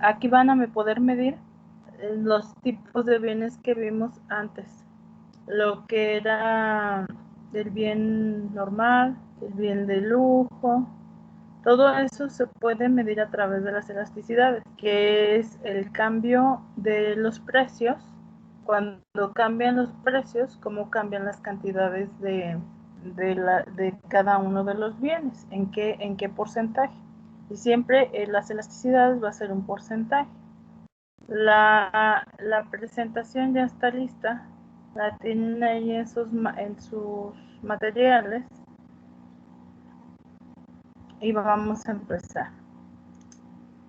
aquí van a poder medir los tipos de bienes que vimos antes. Lo que era el bien normal, el bien de lujo, todo eso se puede medir a través de las elasticidades, que es el cambio de los precios. Cuando cambian los precios, cómo cambian las cantidades de cada uno de los bienes, en qué porcentaje. Y siempre las elasticidades va a ser un porcentaje. La presentación ya está lista, la tienen ahí en sus materiales y vamos a empezar.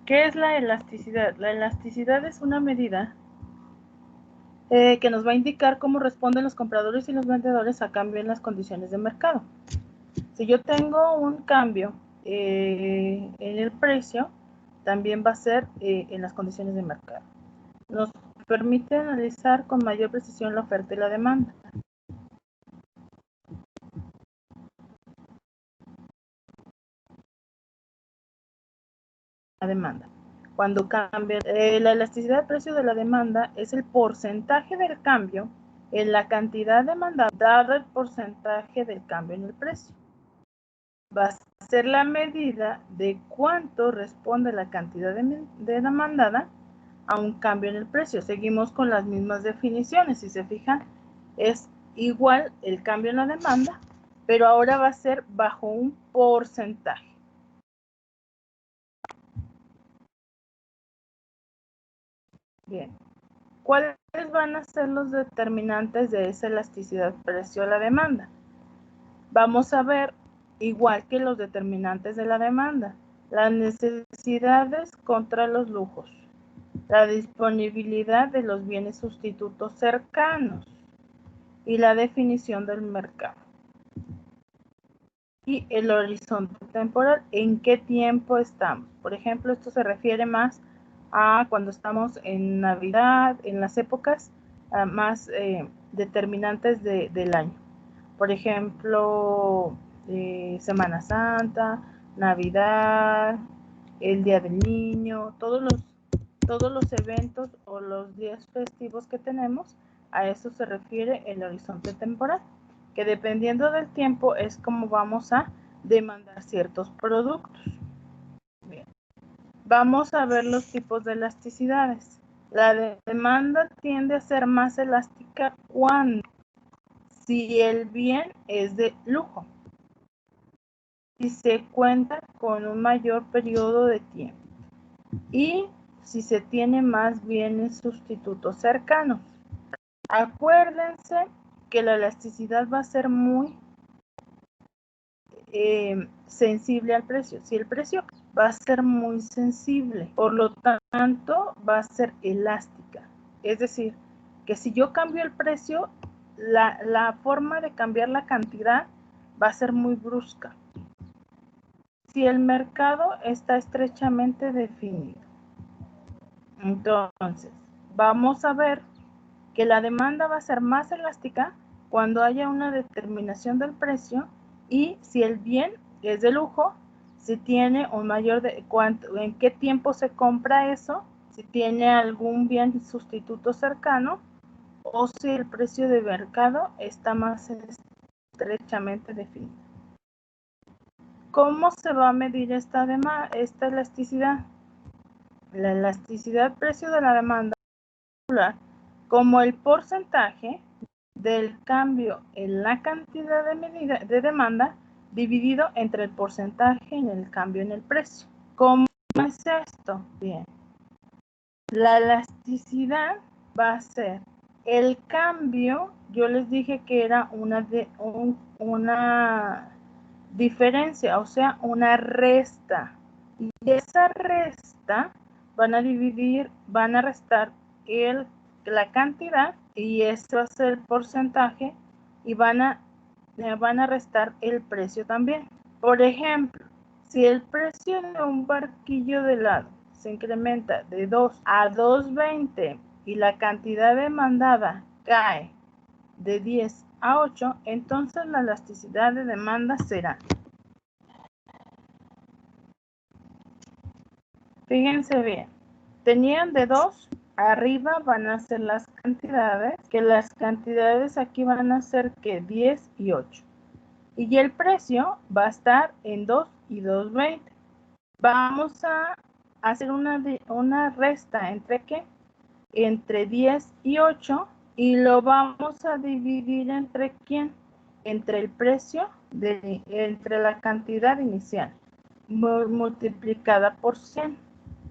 ¿Qué es la elasticidad? La elasticidad es una medida que nos va a indicar cómo responden los compradores y los vendedores a cambio en las condiciones de mercado. Si yo tengo un cambio en el precio, también va a ser en las condiciones de mercado. Nos permite analizar con mayor precisión la oferta y la demanda. La demanda. Cuando cambia, la elasticidad del precio de la demanda es el porcentaje del cambio en la cantidad demandada dado el porcentaje del cambio en el precio. Va a ser la medida de cuánto responde la cantidad de demandada a un cambio en el precio. Seguimos con las mismas definiciones. Si se fijan, es igual el cambio en la demanda, pero ahora va a ser bajo un porcentaje. Bien. ¿Cuáles van a ser los determinantes de esa elasticidad precio a la demanda? Vamos a ver, igual que los determinantes de la demanda, las necesidades contra los lujos, la disponibilidad de los bienes sustitutos cercanos y la definición del mercado. Y el horizonte temporal, ¿en qué tiempo estamos? Por ejemplo, esto se refiere más a cuando estamos en Navidad, en las épocas más determinantes del año. Por ejemplo, Semana Santa, Navidad, el Día del Niño, todos los eventos o los días festivos que tenemos, a eso se refiere el horizonte temporal, que dependiendo del tiempo es como vamos a demandar ciertos productos. Bien. Vamos a ver los tipos de elasticidades. La demanda tiende a ser más elástica cuando si el bien es de lujo y se cuenta con un mayor periodo de tiempo y si se tiene más bienes sustitutos cercanos. Acuérdense que la elasticidad va a ser muy sensible al precio. Si el precio va a ser muy sensible, por lo tanto va a ser elástica. Es decir, que si yo cambio el precio, la forma de cambiar la cantidad va a ser muy brusca. Si el mercado está estrechamente definido. Entonces, vamos a ver que la demanda va a ser más elástica cuando haya una determinación del precio y si el bien es de lujo, si tiene un mayor en qué tiempo se compra eso, si tiene algún bien sustituto cercano o si el precio de mercado está más estrechamente definido. ¿Cómo se va a medir esta elasticidad? La elasticidad precio de la demanda como el porcentaje del cambio en la cantidad de demanda dividido entre el porcentaje en el cambio en el precio. ¿Cómo es esto? Bien. La elasticidad va a ser el cambio, yo les dije que era una diferencia, o sea, una resta. Y esa resta van a restar la cantidad y esto va a ser el porcentaje y van a restar el precio también. Por ejemplo, si el precio de un barquillo de helado se incrementa de 2 a 2.20 y la cantidad demandada cae de 10 a 8, entonces la elasticidad de demanda será. Fíjense bien, tenían de 2, arriba van a ser las cantidades, que las cantidades aquí van a ser que 10 y 8. Y el precio va a estar en 2 y 2,20. Vamos a hacer una resta entre ¿qué? Entre 10 y 8 y lo vamos a dividir entre ¿quién? Entre el precio, entre la cantidad inicial multiplicada por 100.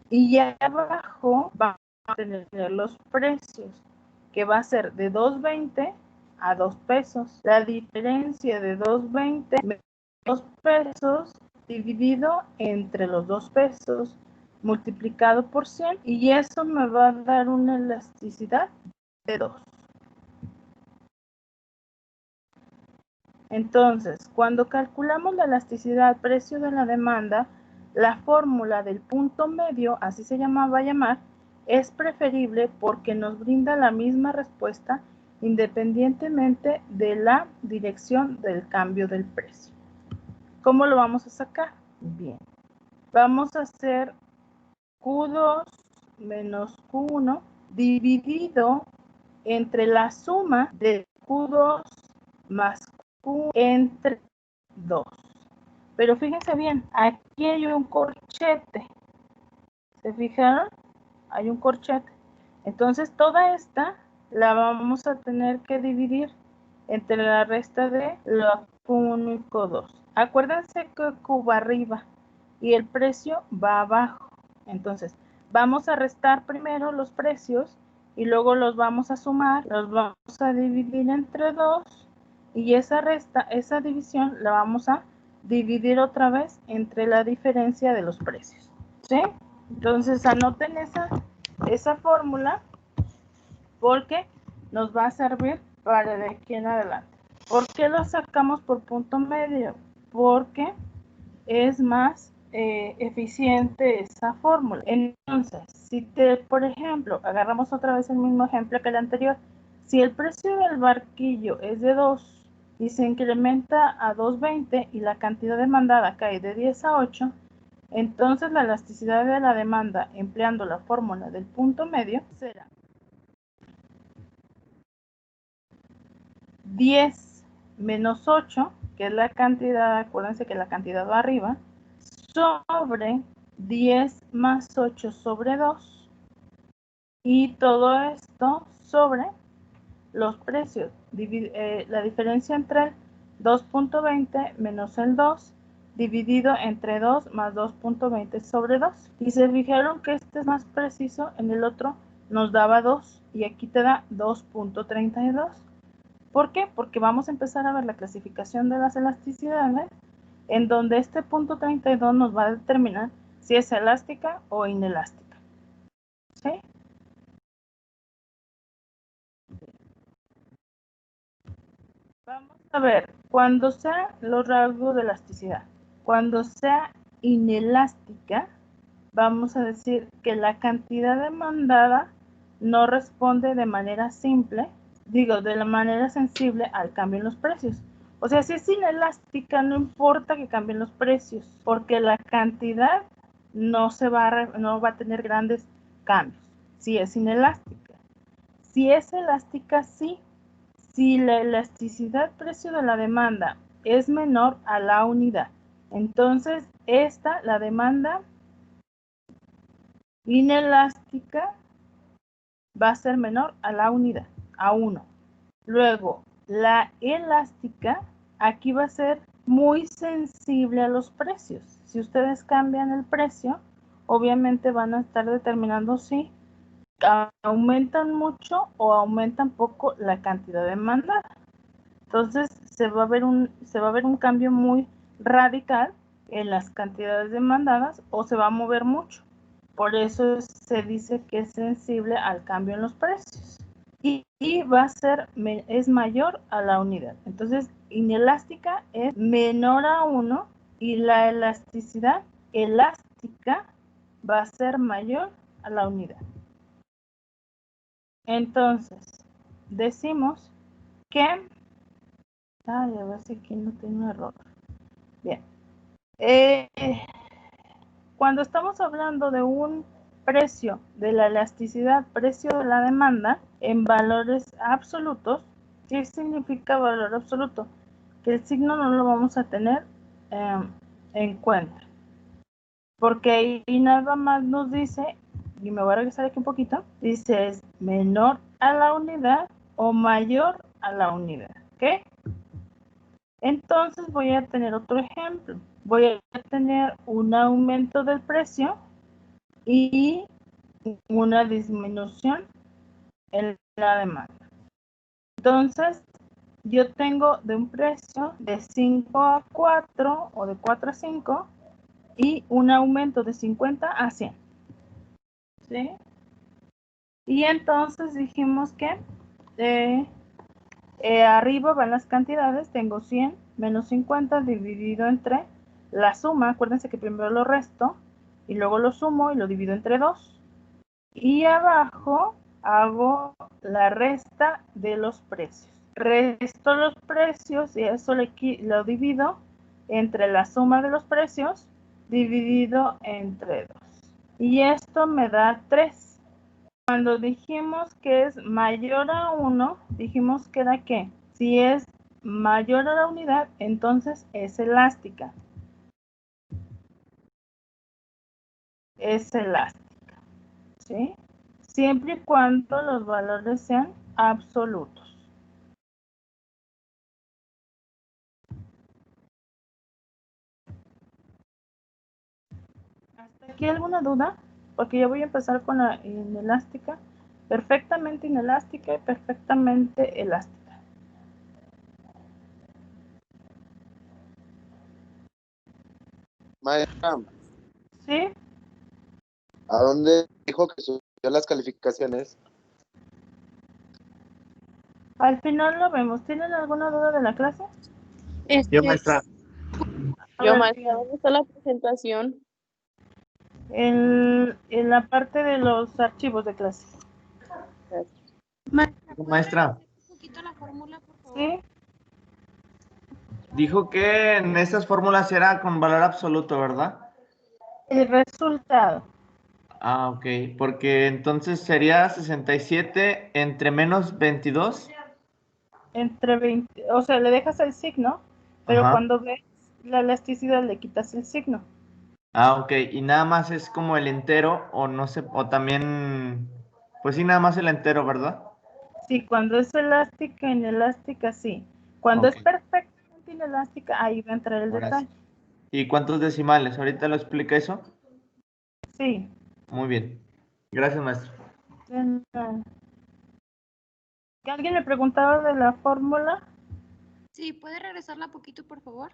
Y ya abajo vamos a tener los precios, que va a ser de 2,20 a 2 pesos. La diferencia de 2,20 menos 2 pesos dividido entre los 2 pesos multiplicado por 100, y eso me va a dar una elasticidad de 2. Entonces, cuando calculamos la elasticidad precio de la demanda, la fórmula del punto medio, así se va a llamar, es preferible porque nos brinda la misma respuesta independientemente de la dirección del cambio del precio. ¿Cómo lo vamos a sacar? Bien, vamos a hacer Q2 menos Q1 dividido entre la suma de Q2 más Q entre 2. Pero fíjense bien, aquí hay un corchete. ¿Se fijaron? Hay un corchete. Entonces toda esta la vamos a tener que dividir entre la resta de la Q1 y Q2. Acuérdense que Q va arriba y el precio va abajo. Entonces vamos a restar primero los precios y luego los vamos a sumar, los vamos a dividir entre 2 y esa división la vamos a dividir otra vez entre la diferencia de los precios. ¿Sí? Entonces anoten esa fórmula porque nos va a servir para de aquí en adelante. ¿Por qué lo sacamos por punto medio? Porque es más eficiente esa fórmula. Entonces, si por ejemplo, agarramos otra vez el mismo ejemplo que el anterior, si el precio del barquillo es de 2 y se incrementa a 2,20 y la cantidad demandada cae de 10 a 8, entonces la elasticidad de la demanda empleando la fórmula del punto medio será 10 menos 8, que es la cantidad, acuérdense que la cantidad va arriba, sobre 10 más 8 sobre 2, y todo esto sobre los precios, la diferencia entre el 2,20 menos el 2 dividido entre 2 más 2,20 sobre 2. Y se fijaron que este es más preciso, en el otro nos daba 2 y aquí te da 2,32. ¿Por qué? Porque vamos a empezar a ver la clasificación de las elasticidades, en donde este punto 32 nos va a determinar si es elástica o inelástica. ¿Sí? Vamos a ver, cuando sea los rasgos de elasticidad, cuando sea inelástica, vamos a decir que la cantidad demandada no responde de manera simple, de la manera sensible al cambio en los precios. O sea, si es inelástica, no importa que cambien los precios, porque la cantidad no va a tener grandes cambios. Si es inelástica. Si es elástica, sí. Si la elasticidad precio de la demanda es menor a la unidad, entonces la demanda inelástica va a ser menor a la unidad, a 1. Luego, la elástica aquí va a ser muy sensible a los precios. Si ustedes cambian el precio, obviamente van a estar determinando si aumentan mucho o aumentan poco la cantidad demandada. Entonces se va a ver un cambio muy radical en las cantidades demandadas o se va a mover mucho. Por eso se dice que es sensible al cambio en los precios. Y es mayor a la unidad. Entonces, inelástica es menor a 1 y la elasticidad elástica va a ser mayor a la unidad. Entonces, decimos que... a ver si aquí no tengo un error. Bien. Cuando estamos hablando de un precio de la elasticidad, precio de la demanda en valores absolutos. ¿Qué significa valor absoluto? Que el signo no lo vamos a tener en cuenta, porque ahí nada más nos dice, y me voy a regresar aquí un poquito, dice es menor a la unidad o mayor a la unidad, ¿ok? Entonces voy a tener otro ejemplo. Voy a tener un aumento del precio y una disminución en la demanda. Entonces, yo tengo de un precio de 5 a 4 o de 4 a 5 y un aumento de 50 a 100. ¿Sí? Y entonces dijimos que arriba van las cantidades, tengo 100 menos 50 dividido entre la suma, acuérdense que primero lo resto y luego lo sumo y lo divido entre 2. Y abajo hago la resta de los precios. Resto los precios y eso lo divido entre la suma de los precios dividido entre 2. Y esto me da 3. Cuando dijimos que es mayor a 1, dijimos que era ¿qué? Si es mayor a la unidad, entonces es elástica. Es elástica, ¿sí? Siempre y cuando los valores sean absolutos. ¿Hasta aquí alguna duda? Porque ya voy a empezar con la inelástica. Perfectamente inelástica y perfectamente elástica. Maestra, ¿Sí? ¿a dónde dijo que subió las calificaciones? Al final lo vemos. ¿Tienen alguna duda de la clase? Yo, maestra. Yo, maestra, ¿dónde está la presentación? En la parte de los archivos de clase. Maestra. Un poquito la fórmula, por favor. ¿Sí? Dijo que en estas fórmulas era con valor absoluto, ¿verdad? El resultado. Ah, ok. Porque entonces sería 67 entre menos 22. Entre 20, o sea, le dejas el signo, pero Ajá. cuando ves la elasticidad le quitas el signo. Ah, ok. Y nada más es como el entero, o no sé, o también, pues sí, nada más el entero, ¿verdad? Sí, cuando es elástica, inelástica, sí. Cuando Ok. es perfectamente inelástica, ahí va a entrar el Ahora sí. detalle. ¿Y cuántos decimales? ¿Ahorita lo explica eso? Sí. Muy bien. Gracias, maestro. ¿Que alguien le preguntaba de la fórmula? Sí, ¿puede regresarla poquito, por favor?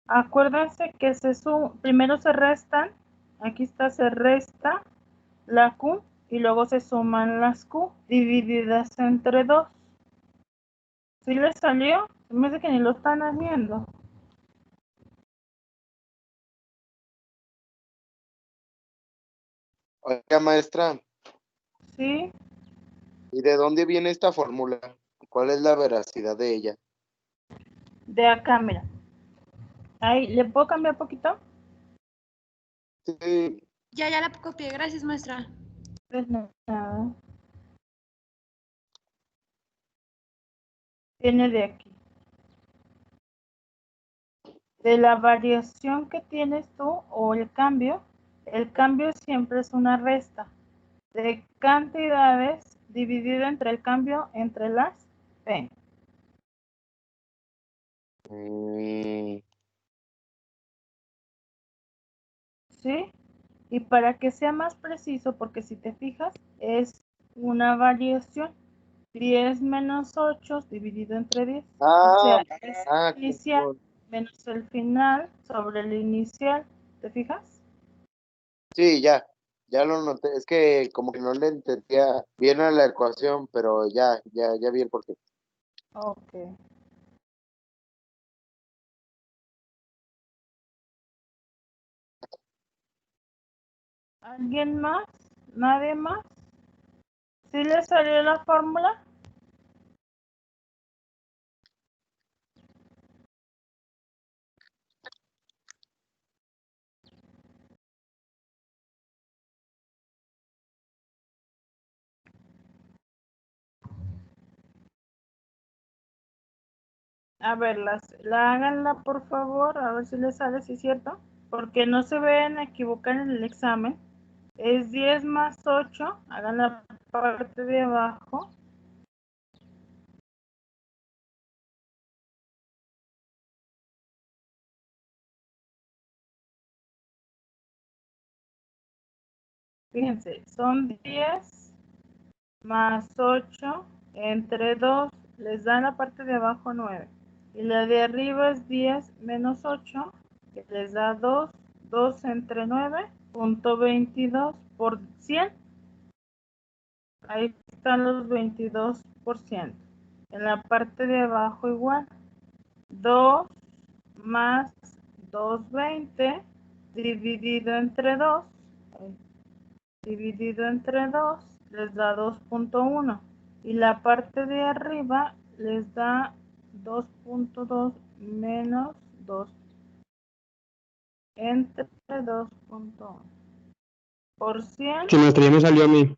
Acuérdense que primero se restan, aquí está, se resta la Q y luego se suman las Q divididas entre 2. ¿Sí les salió? Me dice que ni lo están haciendo. Oiga, maestra, ¿Sí? ¿y de dónde viene esta fórmula? ¿Cuál es la veracidad de ella? De acá, mira. Ahí, ¿le puedo cambiar poquito? Sí, Ya la copié. Gracias, maestra. Pues nada. Viene de aquí. De la variación que tienes tú o el cambio siempre es una resta de cantidades dividido entre el cambio entre las P. mm, ¿Sí? Y para que sea más preciso, porque si te fijas, es una variación. 10 menos 8 dividido entre 10. O sea, es el inicial menos el final sobre el inicial. ¿Te fijas? sí, ya lo noté. Es que como que no le entendía bien a la ecuación, pero ya vi el porqué. Ok. ¿Alguien más? ¿Nadie más? ¿Sí le salió la fórmula? A ver, háganla por favor, a ver si les sale, si es cierto. Porque no se vayan a equivocar en el examen. Es 10 más 8, hagan la parte de abajo. Fíjense, son 10 más 8 entre 2, les da la parte de abajo 9. Y la de arriba es 10 menos 8, que les da 2. 2 entre 9, punto 22 por 100. Ahí están los 22%. En la parte de abajo igual. 2 más 220 dividido entre 2. Dividido entre 2 les da 2.1. Y la parte de arriba les da 2.2 menos 2 entre 2.1. Por 100. Sí, maestra, ya me salió a mí.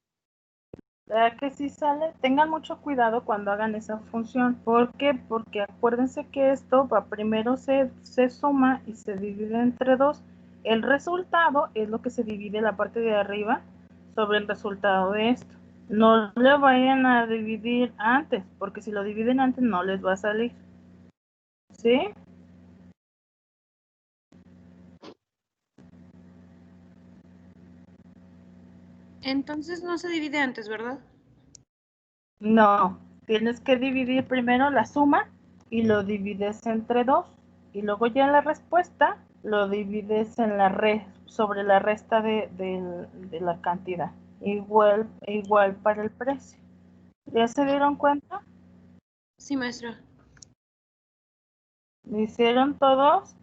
¿Verdad que sí sale? Tengan mucho cuidado cuando hagan esa función. ¿Por qué? Porque acuérdense que esto primero se suma y se divide entre 2. El resultado es lo que se divide la parte de arriba sobre el resultado de esto. No le vayan a dividir antes, porque si lo dividen antes no les va a salir. ¿Sí? Entonces no se divide antes, ¿verdad? No, tienes que dividir primero la suma y lo divides entre 2 y luego ya la respuesta lo divides en sobre la resta de la cantidad. Igual para el precio. ¿Ya se dieron cuenta? Sí, maestra. ¿Lo hicieron todos?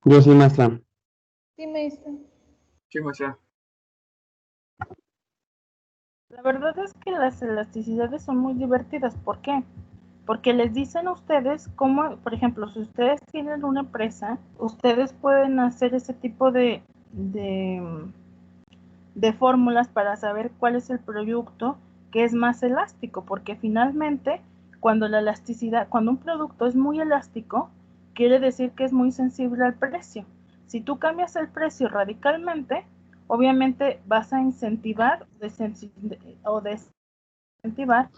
Yo sí, maestra. Sí, maestra. Sí, maestra. La verdad es que las elasticidades son muy divertidas. ¿Por qué? Porque les dicen a ustedes cómo, por ejemplo, si ustedes tienen una empresa, ustedes pueden hacer ese tipo de fórmulas para saber cuál es el producto que es más elástico, porque finalmente cuando un producto es muy elástico, quiere decir que es muy sensible al precio. Si tú cambias el precio radicalmente, obviamente vas a incentivar o desincentivar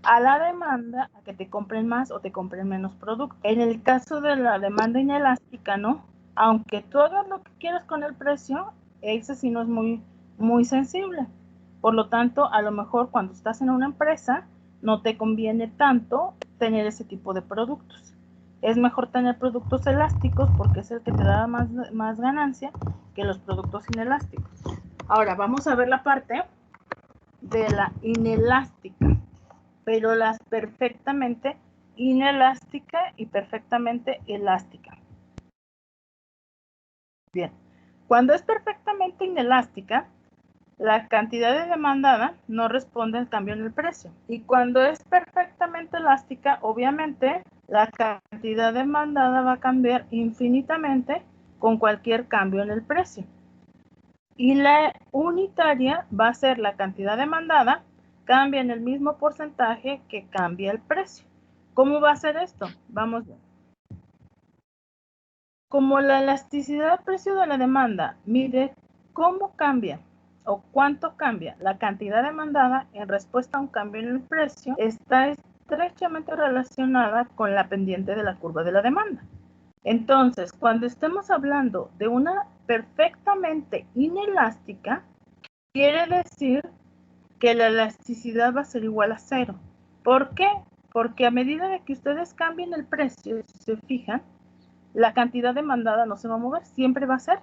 a la demanda a que te compren más o te compren menos producto. En el caso de la demanda inelástica, ¿no? Aunque tú hagas lo que quieras con el precio, ese sí no es muy sensible. Por lo tanto, a lo mejor cuando estás en una empresa, no te conviene tanto tener ese tipo de productos. Es mejor tener productos elásticos porque es el que te da más ganancia que los productos inelásticos. Ahora, vamos a ver la parte de la inelástica, pero las perfectamente inelástica y perfectamente elástica. Bien, cuando es perfectamente inelástica, la cantidad de demandada no responde al cambio en el precio. Y cuando es perfectamente elástica, obviamente, la cantidad demandada va a cambiar infinitamente con cualquier cambio en el precio. Y la unitaria va a ser la cantidad demandada, cambia en el mismo porcentaje que cambia el precio. ¿Cómo va a ser esto? Vamos a ver. Como la elasticidad del precio de la demanda mide cómo cambia o cuánto cambia la cantidad demandada en respuesta a un cambio en el precio, está estrechamente relacionada con la pendiente de la curva de la demanda. Entonces, cuando estemos hablando de una perfectamente inelástica, quiere decir que la elasticidad va a ser igual a 0. ¿Por qué? Porque a medida de que ustedes cambien el precio, si se fijan, la cantidad demandada no se va a mover, siempre va a ser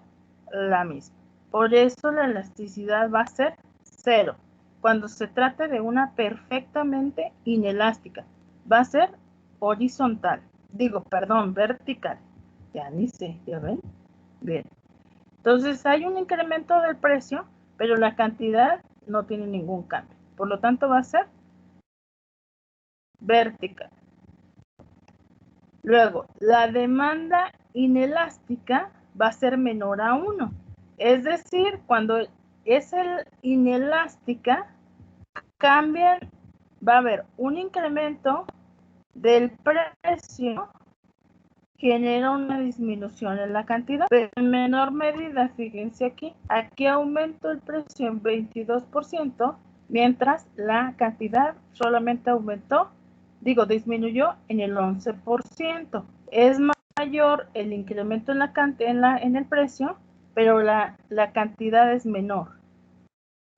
la misma. Por eso la elasticidad va a ser 0. Cuando se trate de una perfectamente inelástica, va a ser horizontal. Vertical. Ya ni sé, ¿ya ven? Bien. Entonces hay un incremento del precio, pero la cantidad no tiene ningún cambio. Por lo tanto va a ser vertical. Luego, la demanda inelástica va a ser menor a 1. Es decir, cuando es inelástica, cambian va a haber un incremento del precio, genera una disminución en la cantidad, pero en menor medida, fíjense aquí aumentó el precio en 22%, mientras la cantidad solamente disminuyó en el 11%. Es mayor el incremento en el precio, pero la cantidad es menor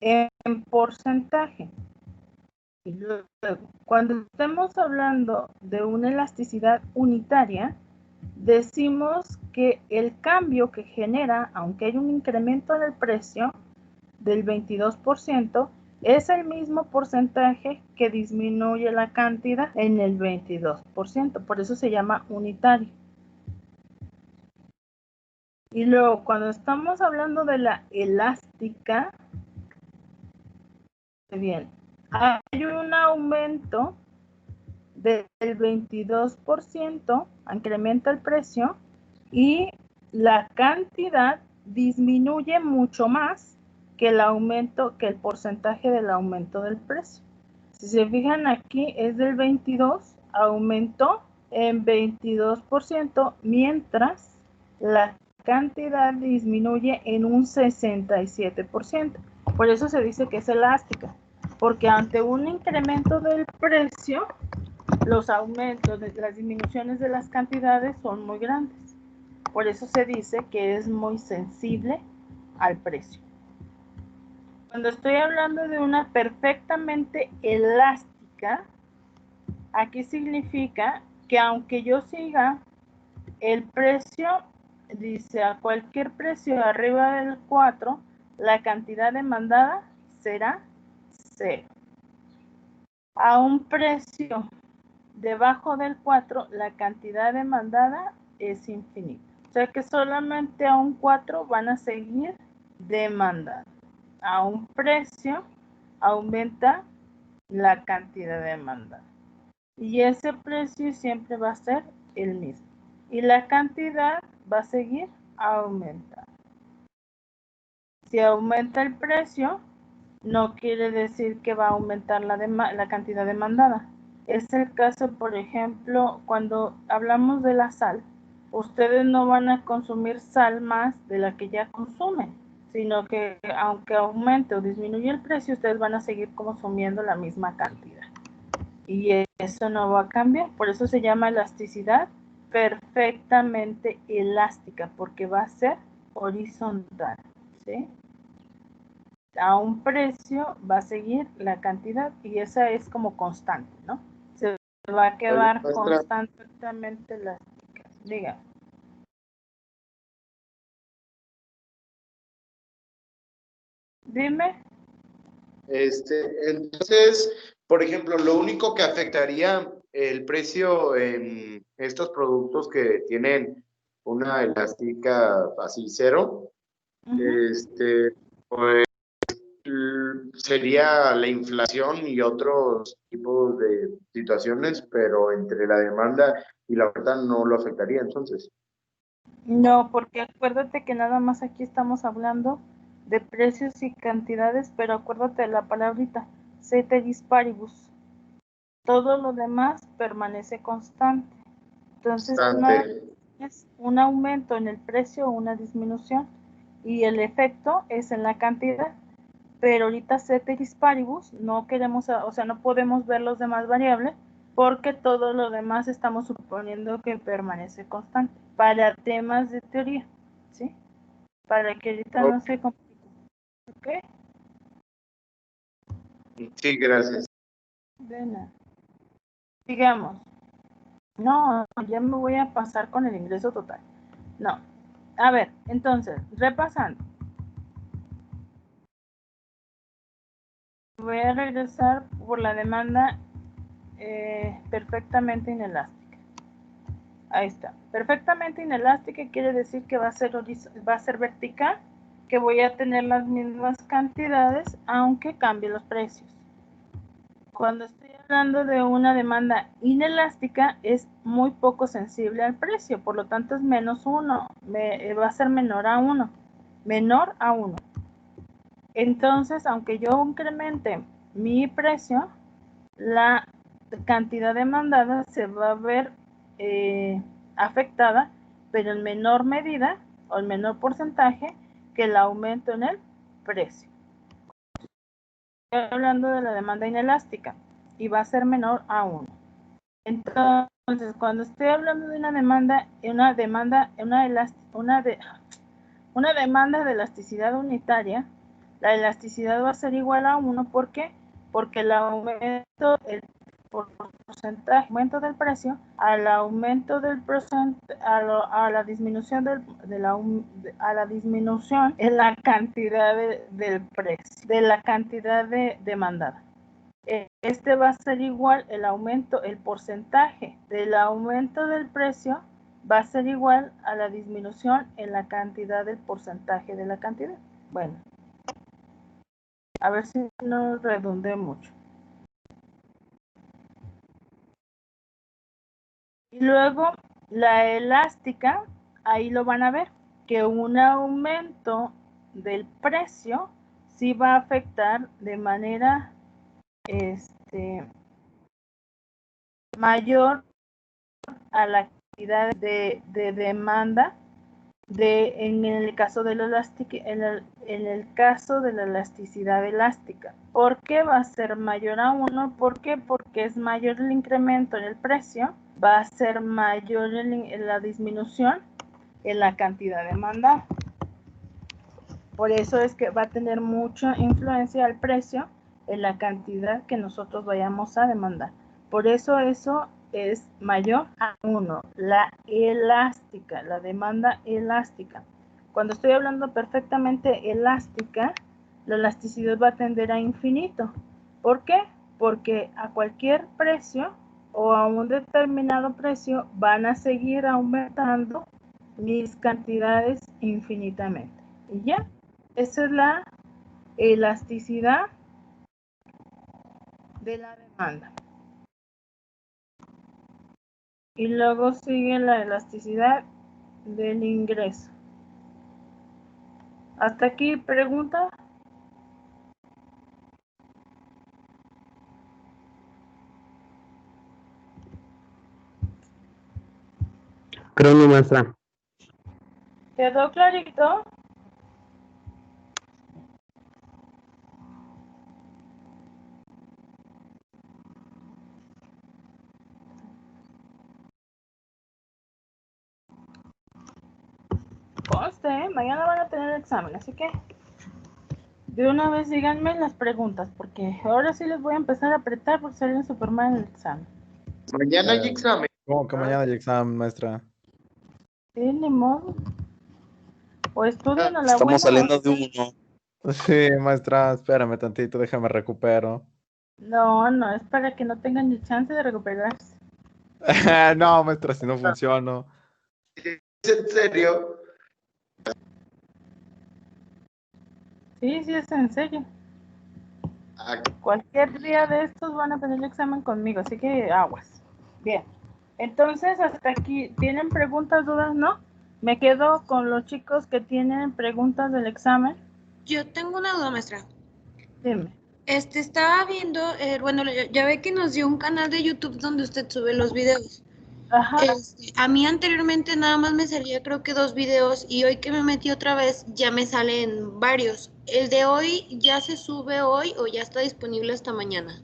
en porcentaje. Y luego, cuando estemos hablando de una elasticidad unitaria, decimos que el cambio que genera, aunque hay un incremento en el precio del 22%, es el mismo porcentaje que disminuye la cantidad en el 22%, por eso se llama unitario. Y luego, cuando estamos hablando de la elástica, bien, hay un aumento del 22%, incrementa el precio y la cantidad disminuye mucho más que el porcentaje del aumento del precio. Si se fijan aquí es del 22, aumentó en 22%, mientras la cantidad disminuye en un 67%. Por eso se dice que es elástica, porque ante un incremento del precio, los aumentos, las disminuciones de las cantidades son muy grandes. Por eso se dice que es muy sensible al precio. Cuando estoy hablando de una perfectamente elástica, aquí significa que aunque yo siga el precio, dice a cualquier precio arriba del 4, la cantidad demandada será 0. A un precio debajo del 4, la cantidad demandada es infinita. O sea que solamente a un 4 van a seguir demandando. A un precio aumenta la cantidad demandada. Y ese precio siempre va a ser el mismo. Y la cantidad va a seguir aumentando. Si aumenta el precio, no quiere decir que va a aumentar la cantidad demandada. Es el caso, por ejemplo, cuando hablamos de la sal. Ustedes no van a consumir sal más de la que ya consumen, sino que aunque aumente o disminuya el precio, ustedes van a seguir consumiendo la misma cantidad. Y eso no va a cambiar. Por eso se llama elasticidad perfectamente elástica, porque va a ser horizontal, ¿sí? A un precio va a seguir la cantidad y esa es como constante, ¿no? Se va a quedar constantemente elástica. Diga. Dime. Entonces, por ejemplo, lo único que afectaría el precio en estos productos que tienen una elástica así 0, pues sería la inflación y otros tipos de situaciones, pero entre la demanda y la oferta no lo afectaría entonces. No, porque acuérdate que nada más aquí estamos hablando de precios y cantidades, pero acuérdate de la palabrita, ceteris paribus. Todo lo demás permanece constante. Entonces, es un aumento en el precio o una disminución y el efecto es en la cantidad. Pero ahorita ceteris paribus no queremos, o sea, no podemos ver los demás variables porque todo lo demás estamos suponiendo que permanece constante para temas de teoría, ¿sí? Para que ahorita no se complique. ¿Ok? Sí, gracias. De nada. Digamos, no, ya me voy a pasar con el ingreso total. No. A ver, entonces, repasando. Voy a regresar por la demanda perfectamente inelástica. Ahí está. Perfectamente inelástica quiere decir que va a ser vertical, que voy a tener las mismas cantidades aunque cambie los precios. Cuando estoy hablando de una demanda inelástica es muy poco sensible al precio, por lo tanto es menos 1, va a ser menor a 1. Menor a 1. Entonces, aunque yo incremente mi precio, la cantidad demandada se va a ver afectada, pero en menor medida o en menor porcentaje que el aumento en el precio. Estoy hablando de la demanda inelástica y va a ser menor a 1. Entonces, cuando estoy hablando de una demanda de elasticidad unitaria, la elasticidad va a ser igual a 1. ¿Por qué? Porque el aumento, porcentaje, aumento del precio, al aumento del a la disminución a la disminución en la cantidad del precio, de la cantidad demandada. Este va a ser igual, el porcentaje del aumento del precio va a ser igual a la disminución en la cantidad del porcentaje de la cantidad. Bueno, a ver si no redundé mucho. Y luego la elástica, ahí lo van a ver, que un aumento del precio sí va a afectar de manera mayor a la cantidad de demanda en el caso de la elasticidad elástica. ¿Por qué va a ser mayor a 1? ¿Por qué? Porque es mayor el incremento en el precio, va a ser mayor en la disminución en la cantidad demandada. Por eso es que va a tener mucha influencia el precio en la cantidad que nosotros vayamos a demandar. Por eso eso es mayor a 1, la elástica, la demanda elástica. Cuando estoy hablando perfectamente elástica, la elasticidad va a tender a infinito. ¿Por qué? Porque a cualquier precio o a un determinado precio van a seguir aumentando mis cantidades infinitamente. Y ya, esa es la elasticidad de la demanda. Y luego sigue la elasticidad del ingreso. ¿Hasta aquí pregunta? Creo no, maestra. ¿Quedó clarito? Conste, mañana van a tener el examen, así que de una vez díganme las preguntas, porque ahora sí les voy a empezar a apretar porque salen súper mal en el examen. Mañana hay examen. ¿Cómo que mañana hay examen, maestra? Sí, ni modo. O estudian a la Estamos buena. saliendo de uno. Sí, maestra, espérame tantito, déjame recupero. No, es para que no tengan ni chance de recuperarse. No, maestra, si no funciono. ¿Es en serio? Sí, es en serio. Ah, Cualquier día de estos van a tener el examen conmigo, así que aguas. Bien. Entonces, hasta aquí, ¿tienen preguntas, dudas? ¿No? Me quedo con los chicos que tienen preguntas del examen. Yo tengo una duda, maestra. Dime. Estaba viendo, bueno, ya ve que nos dio un canal de YouTube donde usted sube los videos. Ajá. A mí anteriormente nada más me salía creo que 2 videos y hoy que me metí otra vez ya me salen varios. ¿El de hoy ya se sube hoy o ya está disponible hasta mañana?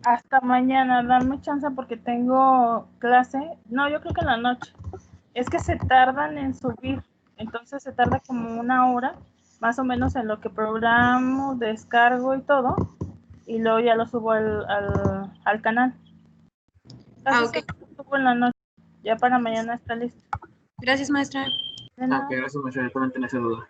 Hasta mañana, dame chance porque tengo clase. No, yo creo que en la noche. Es que se tardan en subir, entonces se tarda como 1 hora, más o menos en lo que programo, descargo y todo, y luego ya lo subo al canal. Entonces Ok. lo subo en la noche, ya para mañana está listo. Gracias, maestra. De nada. Ok, gracias, maestra. Yo también tenía esa duda.